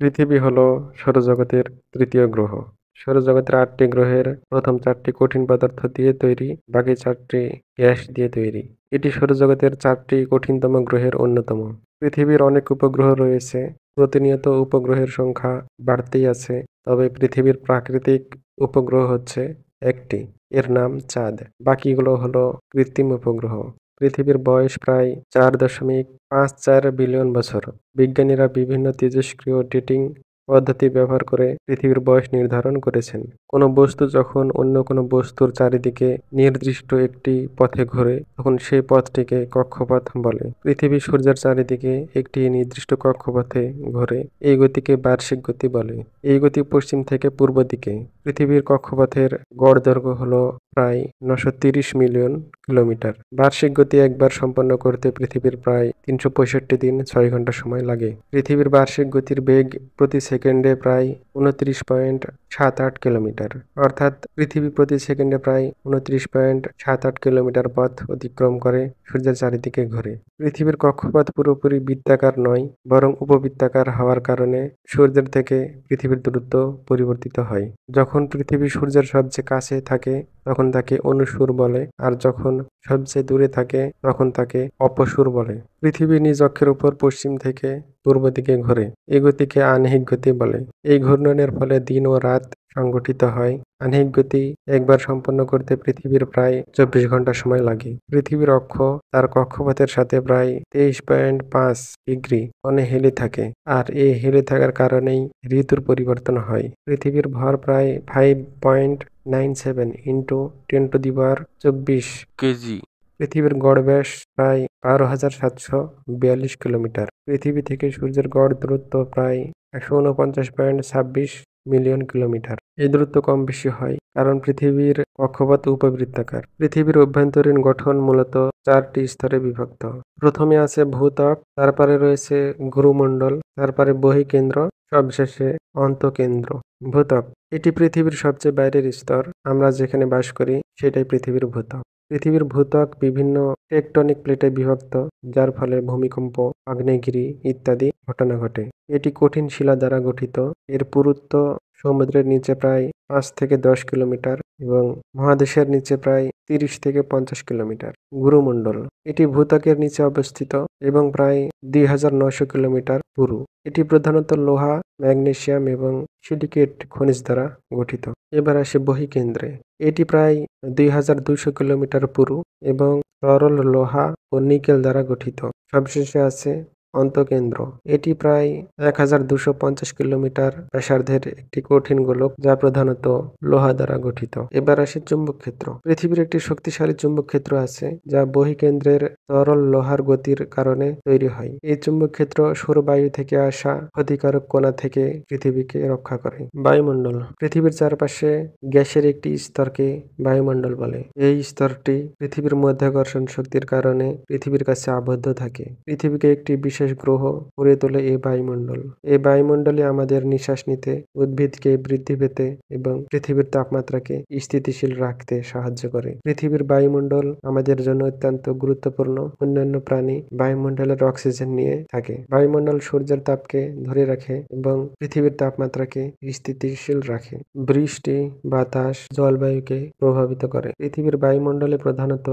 পৃথিবী হলো সৌরজগতের তৃতীয় গ্রহ। সৌরজগতের ৮টি গ্রহের প্রথম ৪টি কঠিন পদার্থ দিয়ে তৈরি, বাকি ৪টি গ্যাস দিয়ে তৈরি। এটি সৌরজগতের ৪টি কঠিনতম গ্রহের অন্যতম। পৃথিবীর অনেক উপগ্রহ রয়েছে। প্রতিনিয়ত উপগ্রহের সংখ্যা বাড়তেই আছে। তবে পৃথিবীর প্রাকৃতিক উপগ্রহ হচ্ছে একটি, এর নাম চাঁদ। বাকিগুলো হলো কৃত্রিম উপগ্রহ। পৃথিবীর বয়স প্রায় ৪.৫৪ বিলিয়ন বছর। বিজ্ঞানীরা বিভিন্ন তেজস্ক্রিয় ডেটিং পদ্ধতি ব্যবহার করে পৃথিবীর বয়স নির্ধারণ করেছেন। কোনো বস্তু যখন অন্য কোনো বস্তুর চারিদিকে নির্দিষ্ট একটি পথে ঘোরে, তখন সেই পথটিকে কক্ষপথ বলে। পৃথিবী সূর্যের চারিদিকে একটি নির্দিষ্ট কক্ষপথে ঘোরে। এই গতিকে বার্ষিক গতি বলে। এই গতি পশ্চিম থেকে পূর্ব দিকে। পৃথিবীর কক্ষপথের গড় দৈর্ঘ্য হলো প্রায় ৯৩০ মিলিয়ন কিলোমিটার। বার্ষিক গতি একবার সম্পন্ন করতে পৃথিবীর প্রায় ৩৬৫ দিন ৬ ঘন্টা সময় লাগে। পৃথিবীর বার্ষিক গতির বেগ প্রতি সেকেন্ডে প্রায় ২৯.৭৮ কিলোমিটার। অর্থাৎ পৃথিবী প্রতি সেকেন্ডে প্রায় ২৯.৭৮ কিলোমিটার পথ অতিক্রম করে সূর্যের চারিদিকে ঘোরে। পৃথিবীর কক্ষপথ পুরোপুরি বৃত্তাকার নয়, বরং উপবৃত্তাকার হওয়ার কারণে সূর্যের থেকে পৃথিবীর দূরত্ব পরিবর্তিত হয়। যখন পৃথিবী সূর্যের সবচেয়ে কাছে থাকে তখন তাকে অনুসূর বলে, আর যখন সবচেয়ে দূরে থাকে তখন তাকে অপসূর বলে। পৃথিবী নিজ অক্ষের উপর পশ্চিম থেকে পূর্ব দিকে ঘোরে। এই গতিকে আহ্নিক গতি বলে। এই ঘূর্ণনের ফলে দিন ও রাত সংগঠিত হয়। আহ্নিক গতি একবার সম্পন্ন করতে পৃথিবীর প্রায় ২৪ ঘন্টা সময় লাগে। পৃথিবীর অক্ষ তার কক্ষপথের সাথে প্রায় ২৩.৫ ডিগ্রি কোণে হেলে থাকে, আর এই হেলে থাকার কারণেই ঋতুর পরিবর্তন হয়। পৃথিবীর ভর প্রায় 5.97 ইন্টু 10^24 কেজি। পৃথিবীর গড় ব্যাস প্রায় ১২,৭৪২ কিলোমিটার। পৃথিবী থেকে সূর্যের গড় দূরত্ব প্রায় ১৪৯.২৬ মিলিয়ন কিলোমিটার। এই দূরত্ব কম বেশি হয় কারণ পৃথিবীর কক্ষপথ উপবৃত্তাকার। পৃথিবীর অভ্যন্তরীণ গঠন মূলত ৪টি স্তরে বিভক্ত। প্রথমে আছে ভূত্বক, তারপরে রয়েছে গুরুমণ্ডল, তারপরে বহিঃকেন্দ্র, সবশেষে অন্তঃকেন্দ্র। ভূত্বক এটি পৃথিবীর সবচেয়ে বাইরের স্তর। আমরা যেখানে বাস করি সেটাই পৃথিবীর ভূত্বক। পৃথিবীর ভূত্বক বিভিন্ন টেকটনিক প্লেটে বিভক্ত, যার ফলে ভূমিকম্প, আগ্নেয়গিরি ইত্যাদি ঘটনা ঘটে। এটি কঠিন শিলা দ্বারা গঠিত। এর পুরুত্ব সমুদ্রের নিচে প্রায় ৫ থেকে ১০ কিলোমিটার এবং মহাদেশের নিচে প্রায় ৩০ থেকে ৫০ কিলোমিটার। গুরুমণ্ডল এটি ভূত্বকের নিচে অবস্থিত এবং প্রায় ২,৯০০ কিলোমিটার পুরু। এটি প্রধানত লোহা, ম্যাগনেসিয়াম এবং সিলিকেট খনিজ দ্বারা গঠিত। এবার আসে বহিঃকেন্দ্রে। এটি প্রায় ২,২০০ কিলোমিটার পুরু এবং তরল লোহা ও নিকেল দ্বারা গঠিত। সবশেষে আছে অন্তঃকেন্দ্র। এটি প্রায় ১,২৫০ কিলোমিটার ব্যাসার্ধের একটি কঠিন গোলক, যা প্রধানত লোহা দ্বারা গঠিত। এবার আসে চুম্বক ক্ষেত্র। পৃথিবীর একটি শক্তিশালী চুম্বক ক্ষেত্র আছে, যা বহিঃকেন্দ্রের তরল লোহার গতির কারণে তৈরি হয়। এই চুম্বক ক্ষেত্র সৌরবায়ু থেকে আসা ক্ষতিকারক কণা থেকে পৃথিবীকে রক্ষা করে। বায়ুমণ্ডল পৃথিবীর চারপাশে গ্যাসের একটি স্তরকে বায়ুমণ্ডল বলে। এই স্তরটি পৃথিবীর মাধ্যাকর্ষণ শক্তির কারণে পৃথিবীর কাছে আবদ্ধ থাকে। পৃথিবীকে একটি বিশেষ গ্রহ করে তোলে এই বায়ুমণ্ডল। এই বায়ুমণ্ডলে আমাদের নিঃশ্বাস নিতে, উদ্ভিদকে বৃদ্ধি পেতে এবং পৃথিবীর তাপমাত্রাকে স্থিতিশীল রাখতে সাহায্য করে। পৃথিবীর বায়ুমণ্ডল আমাদের জন্য অত্যন্ত গুরুত্বপূর্ণ। অন্যান্য প্রাণী বায়ুমণ্ডলের অক্সিজেন নিয়ে থাকে। বায়ুমণ্ডল সূর্যের তাপকে ধরে রাখে এবং পৃথিবীর তাপমাত্রাকে স্থিতিশীল রাখে। বৃষ্টি, বাতাস, জলবায়ুকে প্রভাবিত করে। পৃথিবীর বায়ুমণ্ডলে প্রধানত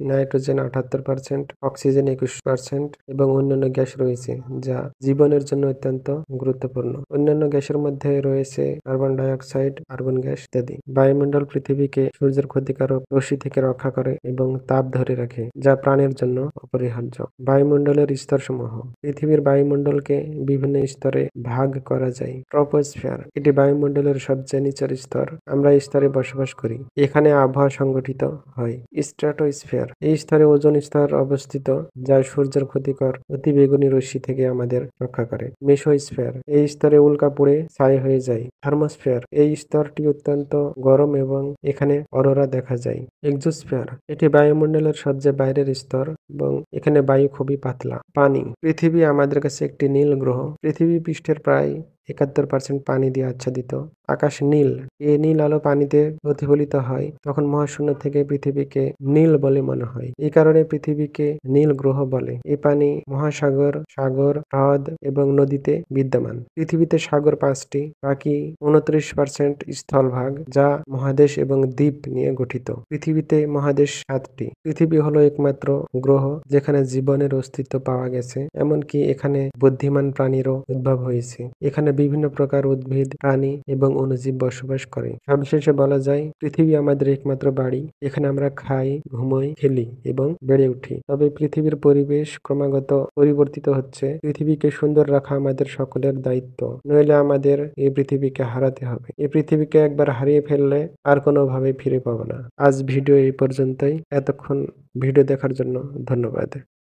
নাইট্রোজেন ৭৮%, অক্সিজেন ২১% এবং অন্যান্য গ্যাস রয়েছে, যা জীবনের জন্য অত্যন্ত গুরুত্বপূর্ণ। অন্যান্য গ্যাসের মধ্যে রয়েছে carbon die oxide, argon gas ইত্যাদি। বায়ুমণ্ডল পৃথিবীকে সূর্যের ক্ষতিকারক রশ্মি থেকে রক্ষা করে এবং তাপ ধরে রাখে, যা প্রাণের জন্য অপরিহার্য। বায়ুমণ্ডলের স্তরসমূহ পৃথিবীর বায়ুমণ্ডলকে বিভিন্ন স্তরে ভাগ করা যায়। ট্রপোস্ফিয়ার এটি বায়ুমণ্ডলের সবচেয়ে নিচের স্তর। আমরা এই স্তরে বসবাস করি। এখানে আবহাওয়া সংগঠিত হয়। স্ট্র্যাটোস্ফিয়ার এই স্তরে ওজোন স্তর অবস্থিত, যা সূর্যের ক্ষতিকর অতিবেগুনি রশ্মি থেকে আমাদের রক্ষা করে। মেসোস্ফিয়ার এই স্তরে উল্কা পড়ে ছাই হয়ে যায়। থার্মোস্ফিয়ার এই স্তরটি অত্যন্ত গরম এবং এখানে অরোরা দেখা যায়। এক্সোস্ফিয়ার এটি বায়ুমণ্ডলের সবচেয়ে বাইরের স্তর এবং এখানে বায়ু খুবই পাতলা। পানি পৃথিবী আমাদের কাছে একটি নীল গ্রহ। পৃথিবী পৃষ্ঠের প্রায় 71% পানি দিয়ে আচ্ছাদিত। আকাশ নীল। এই নীল আলো পানিতে প্রতিফলিত হয়, তখন মহাশূন্য থেকে পৃথিবীকে নীল বলে মনে হয়। এই কারণে পৃথিবীকে নীল গ্রহ বলে। এই পানি মহাসাগর, সাগর, হ্রদ এবং নদীতে বিদ্যমান। পৃথিবীতে সাগর 5টি, বাকি 29% স্থলভাগ, যা মহাদেশ এবং দ্বীপ নিয়ে গঠিত। পৃথিবীতে মহাদেশ 7টি। পৃথিবী হলো একমাত্র গ্রহ যেখানে জীবনের অস্তিত্ব পাওয়া গেছে, এমনকি এখানে বুদ্ধিমান প্রাণীরও উদ্ভব হয়েছে। এখানে বিভিন্ন প্রকার উদ্ভিদ, প্রাণী এবং অণুজীব বসবাস করে। সবশেষে বলা যায়, পৃথিবী আমাদের একমাত্র বাড়ি। এখানে আমরা খাই, ঘুমোই, খেলি এবং বেড়ে উঠি। তবে পৃথিবীর পরিবেশ ক্রমাগত পরিবর্তিত হচ্ছে। পৃথিবীকে সুন্দর রাখা আমাদের সকলের দায়িত্ব, নইলে আমাদের এই পৃথিবীকে হারাতে হবে। এই পৃথিবীকে একবার হারিয়ে ফেললে আর কোনোভাবে ফিরে পাবো না। আজ ভিডিও এই পর্যন্তই। এতক্ষণ ভিডিও দেখার জন্য ধন্যবাদ।